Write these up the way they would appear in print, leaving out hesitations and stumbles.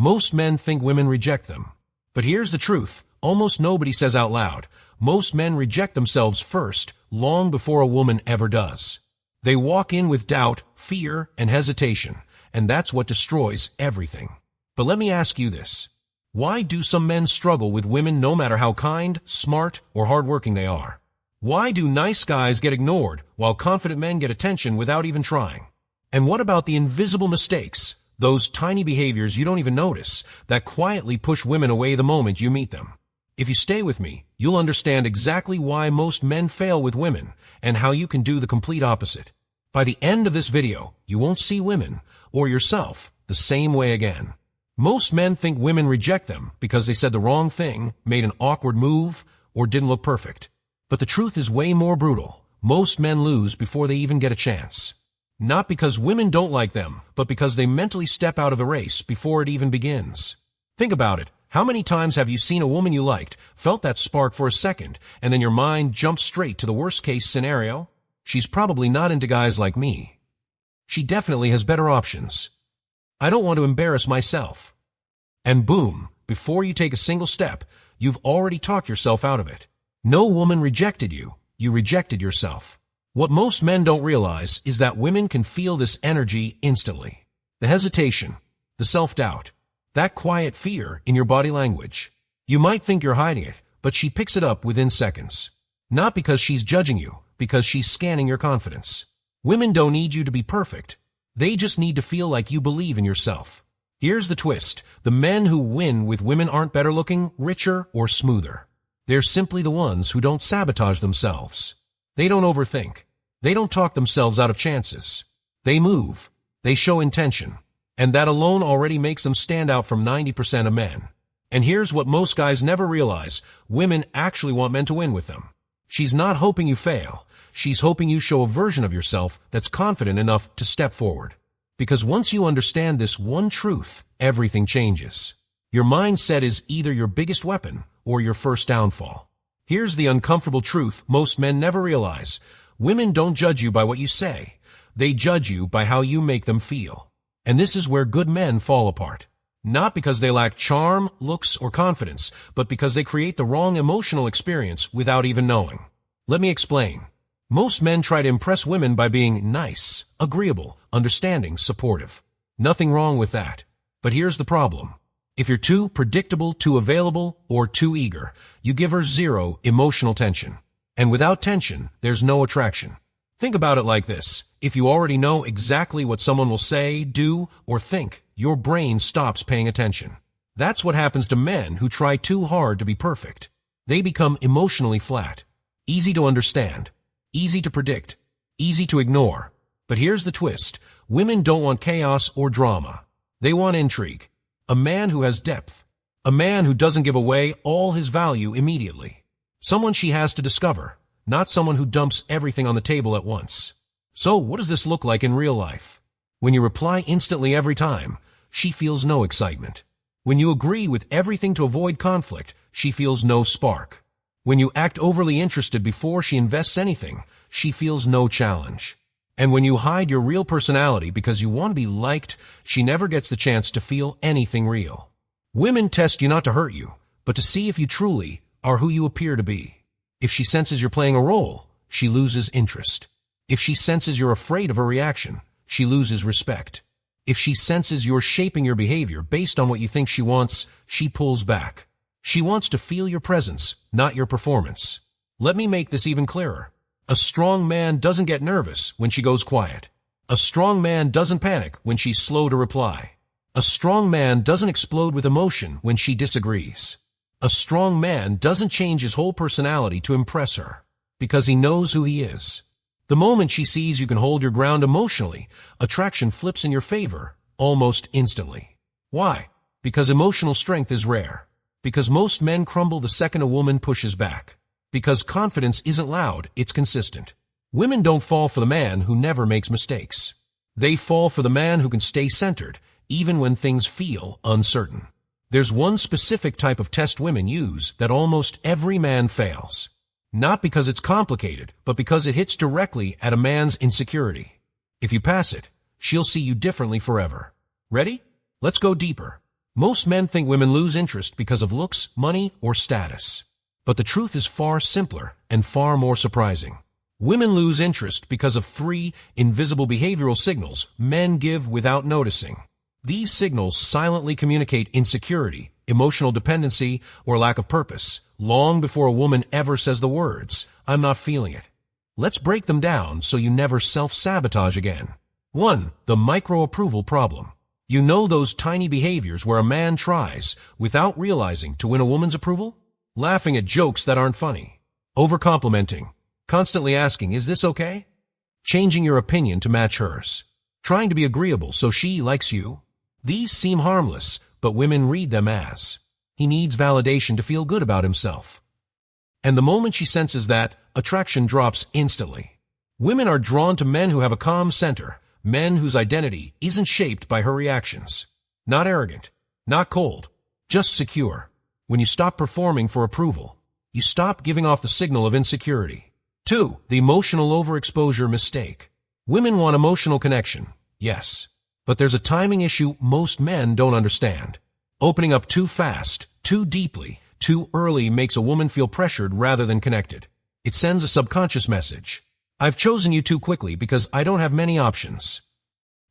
Most men think women reject them. But here's the truth. Almost nobody says out loud. Most men reject themselves first, long before a woman ever does. They walk in with doubt, fear, and hesitation, and that's what destroys everything. But let me ask you this. Why do some men struggle with women no matter how kind, smart, or hardworking they are? Why do nice guys get ignored while confident men get attention without even trying? And what about the invisible mistakes, those tiny behaviors you don't even notice, that quietly push women away the moment you meet them? If you stay with me, you'll understand exactly why most men fail with women and how you can do the complete opposite. By the end of this video, you won't see women, or yourself, the same way again. Most men think women reject them because they said the wrong thing, made an awkward move, or didn't look perfect. But the truth is way more brutal. Most men lose before they even get a chance. Not because women don't like them, but because they mentally step out of the race before it even begins. Think about it. How many times have you seen a woman you liked, felt that spark for a second, and then your mind jumped straight to the worst-case scenario? She's probably not into guys like me. She definitely has better options. I don't want to embarrass myself. And boom, before you take a single step, you've already talked yourself out of it. No woman rejected you. You rejected yourself. What most men don't realize is that women can feel this energy instantly. The hesitation, the self-doubt, that quiet fear in your body language. You might think you're hiding it, but she picks it up within seconds. Not because she's judging you, because she's scanning your confidence. Women don't need you to be perfect. They just need to feel like you believe in yourself. Here's the twist. The men who win with women aren't better looking, richer, or smoother. They're simply the ones who don't sabotage themselves. They don't overthink. They don't talk themselves out of chances. They move. They show intention. And that alone already makes them stand out from 90% of men. And here's what most guys never realize. Women actually want men to win with them. She's not hoping you fail. She's hoping you show a version of yourself that's confident enough to step forward. Because once you understand this one truth, everything changes. Your mindset is either your biggest weapon or your first downfall. Here's the uncomfortable truth most men never realize. Women don't judge you by what you say. They judge you by how you make them feel. And this is where good men fall apart. Not because they lack charm, looks, or confidence, but because they create the wrong emotional experience without even knowing. Let me explain. Most men try to impress women by being nice, agreeable, understanding, supportive. Nothing wrong with that. But here's the problem. If you're too predictable, too available, or too eager, you give her zero emotional tension. And without tension, there's no attraction. Think about it like this. If you already know exactly what someone will say, do, or think, your brain stops paying attention. That's what happens to men who try too hard to be perfect. They become emotionally flat. Easy to understand. Easy to predict. Easy to ignore. But here's the twist. Women don't want chaos or drama. They want intrigue. A man who has depth. A man who doesn't give away all his value immediately. Someone she has to discover, not someone who dumps everything on the table at once. So what does this look like in real life? When you reply instantly every time, she feels no excitement. When you agree with everything to avoid conflict, she feels no spark. When you act overly interested before she invests anything, she feels no challenge. And when you hide your real personality because you want to be liked, she never gets the chance to feel anything real. Women test you not to hurt you, but to see if you truly are who you appear to be. If she senses you're playing a role, she loses interest. If she senses you're afraid of her reaction, she loses respect. If she senses you're shaping your behavior based on what you think she wants, she pulls back. She wants to feel your presence, not your performance. Let me make this even clearer. A strong man doesn't get nervous when she goes quiet. A strong man doesn't panic when she's slow to reply. A strong man doesn't explode with emotion when she disagrees. A strong man doesn't change his whole personality to impress her, because he knows who he is. The moment she sees you can hold your ground emotionally, attraction flips in your favor almost instantly. Why? Because emotional strength is rare. Because most men crumble the second a woman pushes back. Because confidence isn't loud, it's consistent. Women don't fall for the man who never makes mistakes. They fall for the man who can stay centered, even when things feel uncertain. There's one specific type of test women use that almost every man fails. Not because it's complicated, but because it hits directly at a man's insecurity. If you pass it, she'll see you differently forever. Ready? Let's go deeper. Most men think women lose interest because of looks, money, or status. But the truth is far simpler and far more surprising. Women lose interest because of 3 invisible behavioral signals men give without noticing. These signals silently communicate insecurity, emotional dependency, or lack of purpose, long before a woman ever says the words, "I'm not feeling it." Let's break them down so you never self-sabotage again. 1. The micro-approval problem. You know those tiny behaviors where a man tries, without realizing, to win a woman's approval? Laughing at jokes that aren't funny. Over-complimenting. Constantly asking, "Is this okay?" Changing your opinion to match hers. Trying to be agreeable so she likes you. These seem harmless, but women read them as, he needs validation to feel good about himself. And the moment she senses that, attraction drops instantly. Women are drawn to men who have a calm center, men whose identity isn't shaped by her reactions. Not arrogant, not cold, just secure. When you stop performing for approval, you stop giving off the signal of insecurity. 2. The emotional overexposure mistake. Women want emotional connection, yes, but there's a timing issue most men don't understand. Opening up too fast, too deeply, too early makes a woman feel pressured rather than connected. It sends a subconscious message. I've chosen you too quickly because I don't have many options.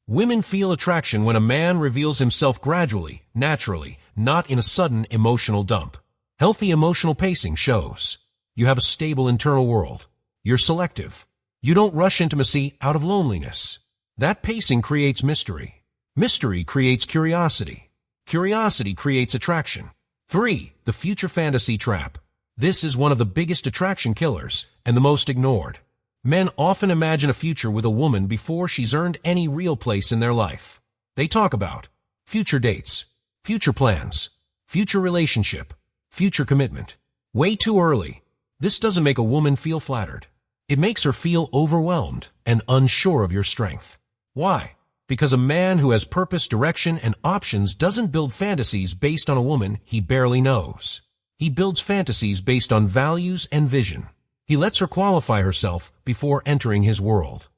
Women feel attraction when a man reveals himself gradually, naturally, not in a sudden emotional dump. Healthy emotional pacing shows you have a stable internal world. You're selective. You don't rush intimacy out of loneliness. That pacing creates mystery. Mystery creates curiosity. Curiosity creates attraction. 3. The future fantasy trap. This is one of the biggest attraction killers and the most ignored. Men often imagine a future with a woman before she's earned any real place in their life. They talk about future dates, future plans, future relationship, future commitment. Way too early. This doesn't make a woman feel flattered. It makes her feel overwhelmed and unsure of your strength. Why? Because a man who has purpose, direction, and options doesn't build fantasies based on a woman he barely knows. He builds fantasies based on values and vision. He lets her qualify herself before entering his world.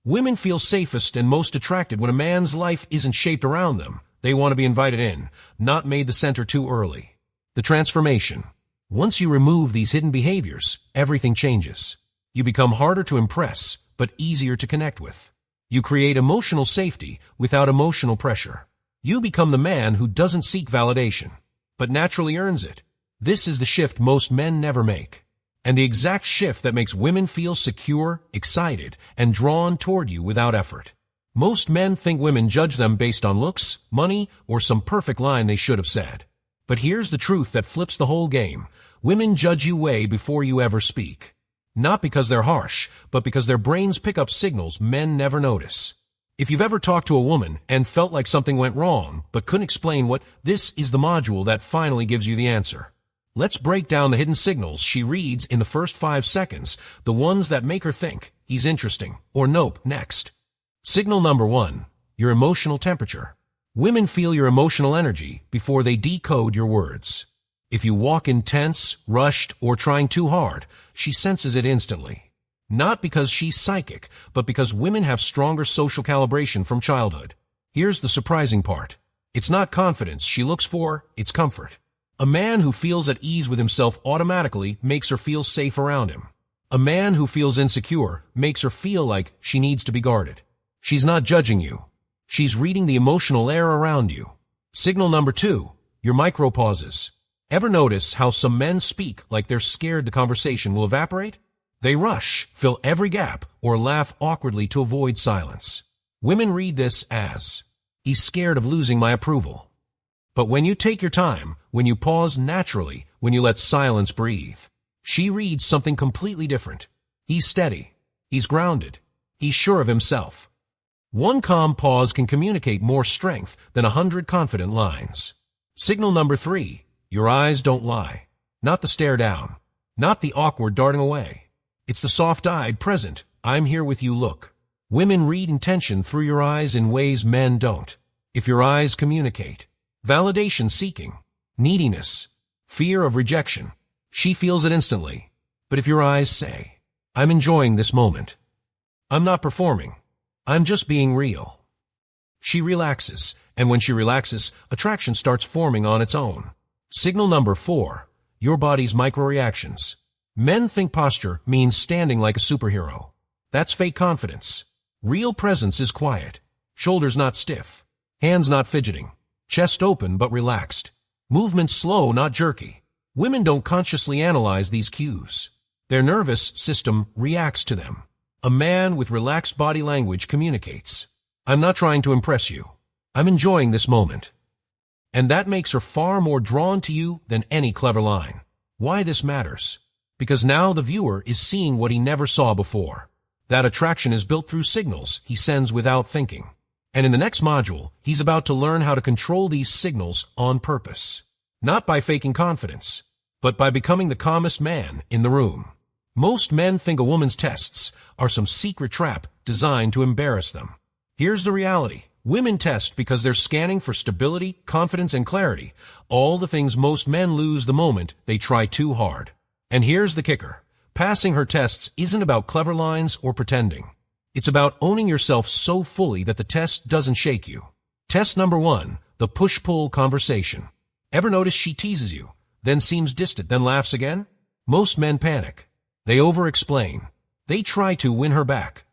Women feel safest and most attracted when a man's life isn't shaped around them. They want to be invited in, not made the center too early. The transformation. Once you remove these hidden behaviors, everything changes. You become harder to impress, but easier to connect with. You create emotional safety without emotional pressure. You become the man who doesn't seek validation, but naturally earns it. This is the shift most men never make. And the exact shift that makes women feel secure, excited, and drawn toward you without effort. Most men think women judge them based on looks, money, or some perfect line they should have said. But here's the truth that flips the whole game. Women judge you way before you ever speak. Not because they're harsh, but because their brains pick up signals men never notice. If you've ever talked to a woman and felt like something went wrong, but couldn't explain what, this is the module that finally gives you the answer. Let's break down the hidden signals she reads in the first 5 seconds, the ones that make her think, he's interesting, or nope, next. Signal number 1, your emotional temperature. Women feel your emotional energy before they decode your words. If you walk in tense, rushed, or trying too hard, she senses it instantly. Not because she's psychic, but because women have stronger social calibration from childhood. Here's the surprising part. It's not confidence she looks for, it's comfort. A man who feels at ease with himself automatically makes her feel safe around him. A man who feels insecure makes her feel like she needs to be guarded. She's not judging you. She's reading the emotional air around you. Signal number 2, your micropauses. Ever notice how some men speak like they're scared the conversation will evaporate? They rush, fill every gap, or laugh awkwardly to avoid silence. Women read this as, he's scared of losing my approval. But when you take your time, when you pause naturally, when you let silence breathe, she reads something completely different. He's steady. He's grounded. He's sure of himself. One calm pause can communicate more strength than 100 confident lines. Signal number 3, your eyes don't lie. Not the stare down. Not the awkward darting away. It's the soft-eyed, present, I'm here with you look. Women read intention through your eyes in ways men don't. If your eyes communicate, validation seeking, neediness, fear of rejection, she feels it instantly. But if your eyes say, I'm enjoying this moment. I'm not performing. I'm just being real. She relaxes, and when she relaxes, attraction starts forming on its own. Signal number 4. Your body's microreactions. Men think posture means standing like a superhero. That's fake confidence. Real presence is quiet. Shoulders not stiff. Hands not fidgeting. Chest open but relaxed. Movements slow, not jerky. Women don't consciously analyze these cues. Their nervous system reacts to them. A man with relaxed body language communicates. I'm not trying to impress you. I'm enjoying this moment. And that makes her far more drawn to you than any clever line. Why this matters? Because now the viewer is seeing what he never saw before. That attraction is built through signals he sends without thinking. And in the next module, he's about to learn how to control these signals on purpose. Not by faking confidence, but by becoming the calmest man in the room. Most men think a woman's tests are some secret trap designed to embarrass them. Here's the reality. Women test because they're scanning for stability, confidence, and clarity, all the things most men lose the moment they try too hard. And here's the kicker. Passing her tests isn't about clever lines or pretending. It's about owning yourself so fully that the test doesn't shake you. Test number 1, the push-pull conversation. Ever notice she teases you, then seems distant, then laughs again? Most men panic. They over-explain. They try to win her back.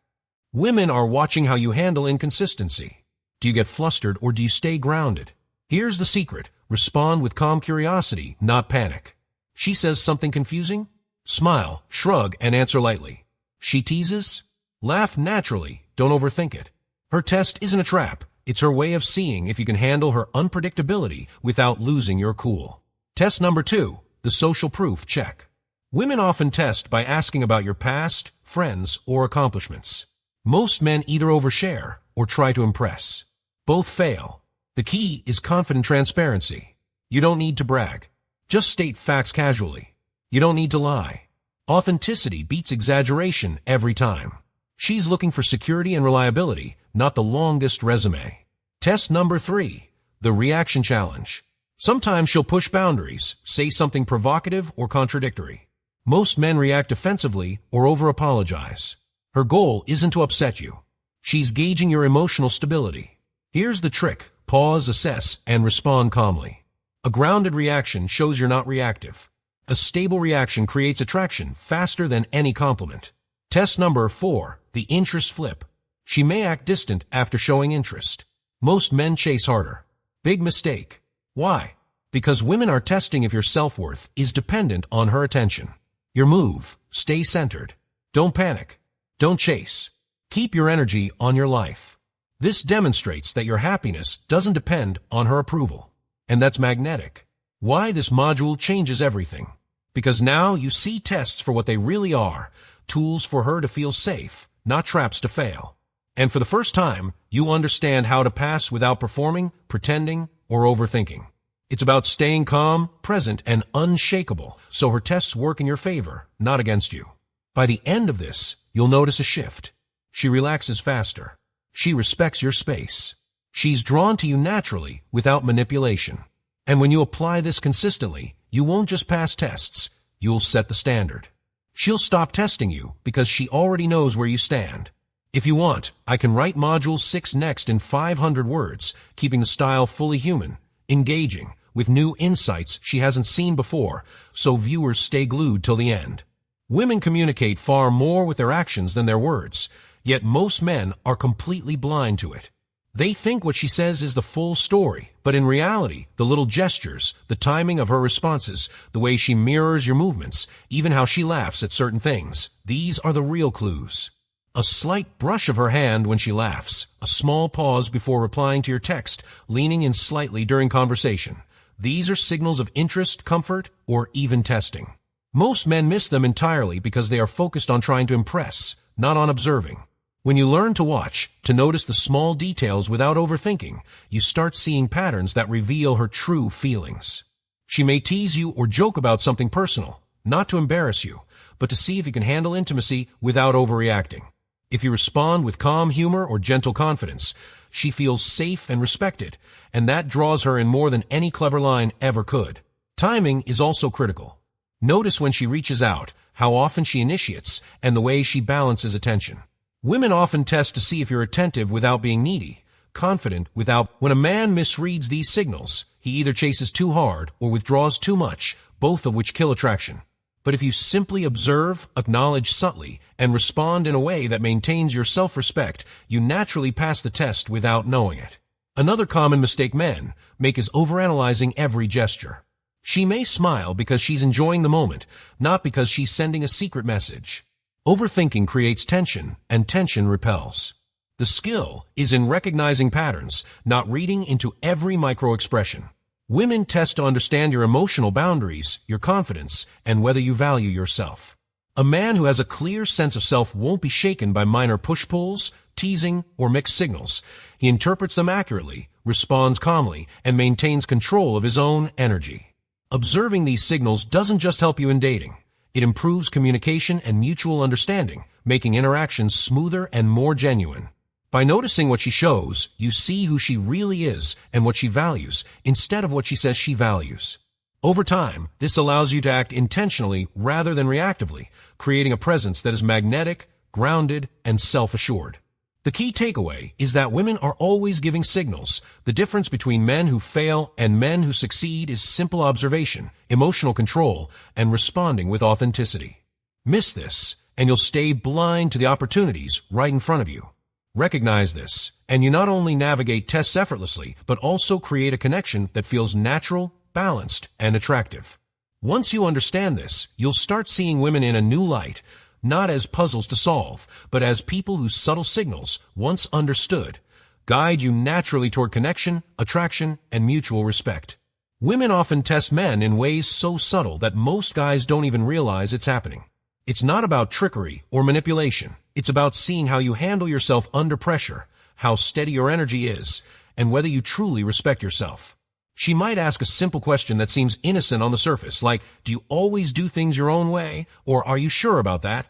Women are watching how you handle inconsistency. Do you get flustered or do you stay grounded? Here's the secret. Respond with calm curiosity, not panic. She says something confusing? Smile, shrug, and answer lightly. She teases? Laugh naturally, don't overthink it. Her test isn't a trap. It's her way of seeing if you can handle her unpredictability without losing your cool. Test number 2, the social proof check. Women often test by asking about your past, friends, or accomplishments. Most men either overshare or try to impress. Both fail. The key is confident transparency. You don't need to brag. Just state facts casually. You don't need to lie. Authenticity beats exaggeration every time. She's looking for security and reliability, not the longest resume. Test number 3, the reaction challenge. Sometimes she'll push boundaries, say something provocative or contradictory. Most men react defensively or over-apologize. Her goal isn't to upset you. She's gauging your emotional stability. Here's the trick. Pause, assess, and respond calmly. A grounded reaction shows you're not reactive. A stable reaction creates attraction faster than any compliment. Test number 4, the interest flip. She may act distant after showing interest. Most men chase harder. Big mistake. Why? Because women are testing if your self-worth is dependent on her attention. Your move. Stay centered. Don't panic. Don't chase. Keep your energy on your life. This demonstrates that your happiness doesn't depend on her approval. And that's magnetic. Why this module changes everything. Because now you see tests for what they really are, tools for her to feel safe, not traps to fail. And for the first time, you understand how to pass without performing, pretending, or overthinking. It's about staying calm, present, and unshakable, so her tests work in your favor, not against you. By the end of this, you'll notice a shift. She relaxes faster. She respects your space. She's drawn to you naturally, without manipulation. And when you apply this consistently, you won't just pass tests, you'll set the standard. She'll stop testing you because she already knows where you stand. If you want, I can write Module 6 next in 500 words, keeping the style fully human, engaging, with new insights she hasn't seen before, so viewers stay glued till the end. Women communicate far more with their actions than their words, yet most men are completely blind to it. They think what she says is the full story, but in reality, the little gestures, the timing of her responses, the way she mirrors your movements, even how she laughs at certain things, these are the real clues. A slight brush of her hand when she laughs, a small pause before replying to your text, leaning in slightly during conversation. These are signals of interest, comfort, or even testing. Most men miss them entirely because they are focused on trying to impress, not on observing. When you learn to watch, to notice the small details without overthinking, you start seeing patterns that reveal her true feelings. She may tease you or joke about something personal, not to embarrass you, but to see if you can handle intimacy without overreacting. If you respond with calm humor or gentle confidence, she feels safe and respected, and that draws her in more than any clever line ever could. Timing is also critical. Notice when she reaches out, how often she initiates, and the way she balances attention. Women often test to see if you're attentive without being needy, confident without. When a man misreads these signals, he either chases too hard or withdraws too much, both of which kill attraction. But if you simply observe, acknowledge subtly, and respond in a way that maintains your self-respect, you naturally pass the test without knowing it. Another common mistake men make is overanalyzing every gesture. She may smile because she's enjoying the moment, not because she's sending a secret message. Overthinking creates tension, and tension repels. The skill is in recognizing patterns, not reading into every micro-expression. Women test to understand your emotional boundaries, your confidence, and whether you value yourself. A man who has a clear sense of self won't be shaken by minor push-pulls, teasing, or mixed signals. He interprets them accurately, responds calmly, and maintains control of his own energy. Observing these signals doesn't just help you in dating. It improves communication and mutual understanding, making interactions smoother and more genuine. By noticing what she shows, you see who she really is and what she values, instead of what she says she values. Over time, this allows you to act intentionally rather than reactively, creating a presence that is magnetic, grounded, and self-assured. The key takeaway is that women are always giving signals. The difference between men who fail and men who succeed is simple observation, emotional control, and responding with authenticity. Miss this, and you'll stay blind to the opportunities right in front of you. Recognize this, and you not only navigate tests effortlessly, but also create a connection that feels natural, balanced, and attractive. Once you understand this, you'll start seeing women in a new light, not as puzzles to solve, but as people whose subtle signals, once understood, guide you naturally toward connection, attraction, and mutual respect. Women often test men in ways so subtle that most guys don't even realize it's happening. It's not about trickery or manipulation. It's about seeing how you handle yourself under pressure, how steady your energy is, and whether you truly respect yourself. She might ask a simple question that seems innocent on the surface, like, do you always do things your own way, or are you sure about that?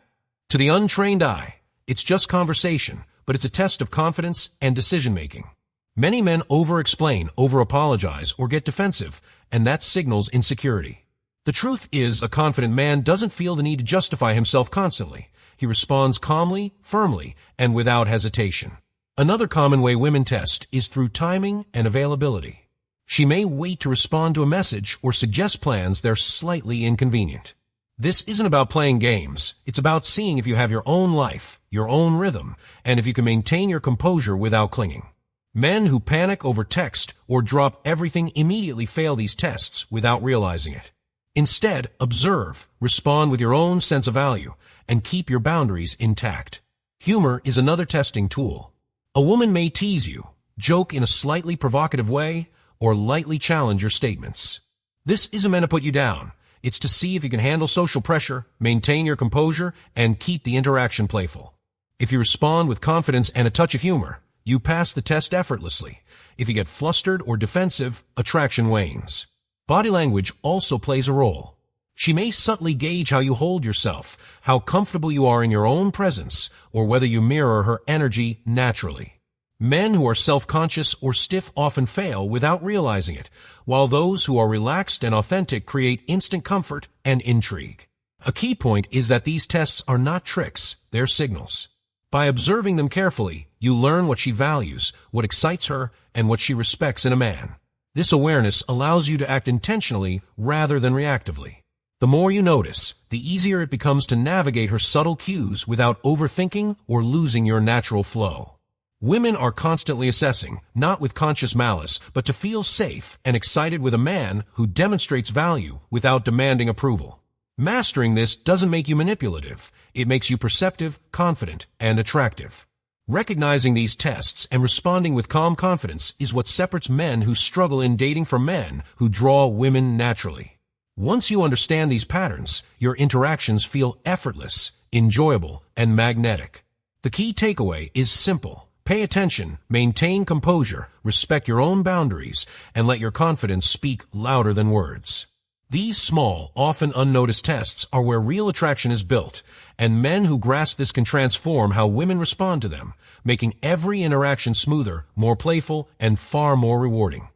To the untrained eye, it's just conversation, but it's a test of confidence and decision-making. Many men over-explain, over-apologize, or get defensive, and that signals insecurity. The truth is, a confident man doesn't feel the need to justify himself constantly. He responds calmly, firmly, and without hesitation. Another common way women test is through timing and availability. She may wait to respond to a message or suggest plans that are slightly inconvenient. This isn't about playing games. It's about seeing if you have your own life, your own rhythm, and if you can maintain your composure without clinging. Men who panic over text or drop everything immediately fail these tests without realizing it. Instead, observe, respond with your own sense of value, and keep your boundaries intact. Humor is another testing tool. A woman may tease you, joke in a slightly provocative way, or lightly challenge your statements. This isn't meant to put you down. It's to see if you can handle social pressure, maintain your composure, and keep the interaction playful. If you respond with confidence and a touch of humor, you pass the test effortlessly. If you get flustered or defensive, attraction wanes. Body language also plays a role. She may subtly gauge how you hold yourself, how comfortable you are in your own presence, or whether you mirror her energy naturally. Men who are self-conscious or stiff often fail without realizing it, while those who are relaxed and authentic create instant comfort and intrigue. A key point is that these tests are not tricks, they're signals. By observing them carefully, you learn what she values, what excites her, and what she respects in a man. This awareness allows you to act intentionally rather than reactively. The more you notice, the easier it becomes to navigate her subtle cues without overthinking or losing your natural flow. Women are constantly assessing, not with conscious malice, but to feel safe and excited with a man who demonstrates value without demanding approval. Mastering this doesn't make you manipulative. It makes you perceptive, confident, and attractive. Recognizing these tests and responding with calm confidence is what separates men who struggle in dating from men who draw women naturally. Once you understand these patterns, your interactions feel effortless, enjoyable, and magnetic. The key takeaway is simple. Pay attention, maintain composure, respect your own boundaries, and let your confidence speak louder than words. These small, often unnoticed tests are where real attraction is built, and men who grasp this can transform how women respond to them, making every interaction smoother, more playful, and far more rewarding.